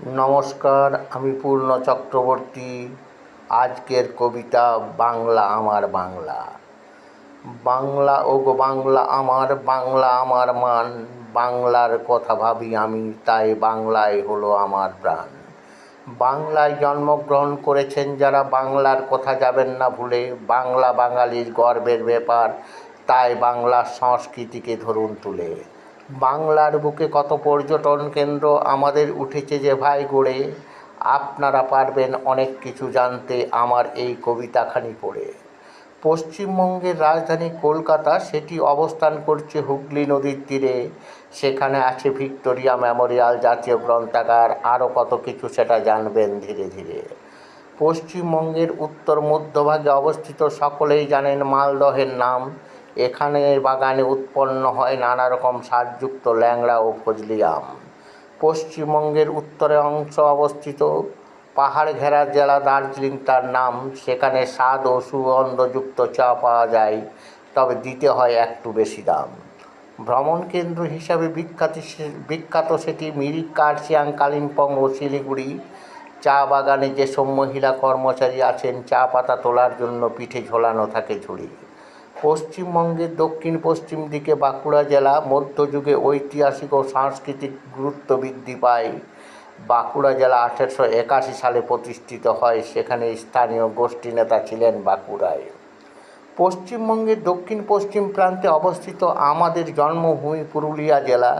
নমস্কার, আমি পূর্ণ চক্রবর্তী। আজকের কবিতা বাংলা আমার বাংলা। বাংলা ওগো বাংলা আমার মান। বাংলার কথা ভাবি আমি, তাই বাংলায় হলো আমার প্রাণ। বাংলায় জন্মগ্রহণ করেছেন যারা, বাংলার কথা যাবেন না ভুলে। বাংলা বাঙালির গর্বের ব্যাপার, তাই বাংলার সংস্কৃতিকে ধরুন তুলে। বাংলার বুকে কত পর্যটন কেন্দ্র আমাদের উঠেছে যে ভাই গড়ে। আপনারা পারবেন অনেক কিছু জানতে আমার এই কবিতাখানি পড়ে। পশ্চিমবঙ্গের রাজধানী কলকাতা, সেটি অবস্থান করছে হুগলি নদীর তীরে। সেখানে আছে ভিক্টোরিয়া মেমোরিয়াল, জাতীয় গ্রন্থাগার, আরও কত কিছু, সেটা জানবেন ধীরে ধীরে। পশ্চিমবঙ্গের উত্তর মধ্যভাগে অবস্থিত, সকলেই জানেন মালদহের নাম। এখানে বাগানে উৎপন্ন হয় নানা রকম স্বাদযুক্ত ল্যাংড়া ও ফজলি আম। পশ্চিমবঙ্গের উত্তরে অংশ অবস্থিত পাহাড় ঘেরা জেলা দার্জিলিং তার নাম। সেখানে স্বাদ ও সুগন্ধযুক্ত চা পাওয়া যায়, তবে দিতে হয় একটু বেশি দাম। ভ্রমণ কেন্দ্র হিসাবে বিখ্যাত সেটি মিরিক, কার্শিয়াং, কালিম্পং ও শিলিগুড়ি। চা বাগানে যেসব মহিলা কর্মচারী আছেন, চা পাতা তোলার জন্য পিঠে ঝোলানো থাকে ঝুড়ি। পশ্চিমবঙ্গের দক্ষিণ পশ্চিম দিকে বাঁকুড়া জেলা। মধ্যযুগে ঐতিহাসিক ও সাংস্কৃতিক গুরুত্ব বৃদ্ধি পায়। বাঁকুড়া জেলা 1881 সালে প্রতিষ্ঠিত হয়। সেখানে স্থানীয় গোষ্ঠী নেতা ছিলেন বাঁকুড়ায়। পশ্চিমবঙ্গের দক্ষিণ পশ্চিম প্রান্তে অবস্থিত আমাদের জন্মভূমি পুরুলিয়া জেলা।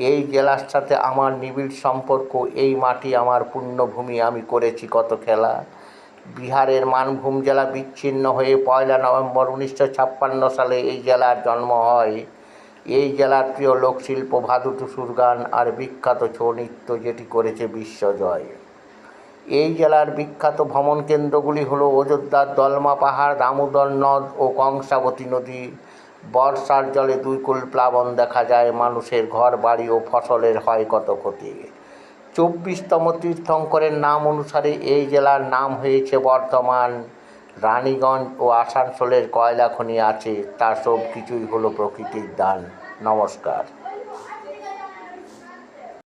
এই জেলার সাথে আমার নিবিড় সম্পর্ক। এই মাটি আমার পুণ্যভূমি, আমি করেছি কত খেলা। বিহারের মানভূম জেলা বিচ্ছিন্ন হয়ে 1 নভেম্বর 1956 সালে এই জেলার জন্ম হয়। এই জেলার প্রিয় লোকশিল্প ভাদু টুসুর গান আর বিখ্যাত ছৌ নৃত্য, যেটি করেছে বিশ্বজয়। এই জেলার বিখ্যাত ভ্রমণ কেন্দ্রগুলি হলো অযোধ্যার দলমা পাহাড়, দামোদর নদ ও কংসাবতী নদী। বর্ষার জলে 2 কূল প্লাবন দেখা যায়, মানুষের ঘর বাড়ি ও ফসলের হয় কত ক্ষতি। 24তম তীর্থঙ্করের নাম অনুসারে এই জেলার নাম হয়েছে বর্ধমান। রানীগঞ্জ ও আসানসোলের কয়লা খনি আছে, তা সব কিছুই হলো প্রকৃতির দান। নমস্কার।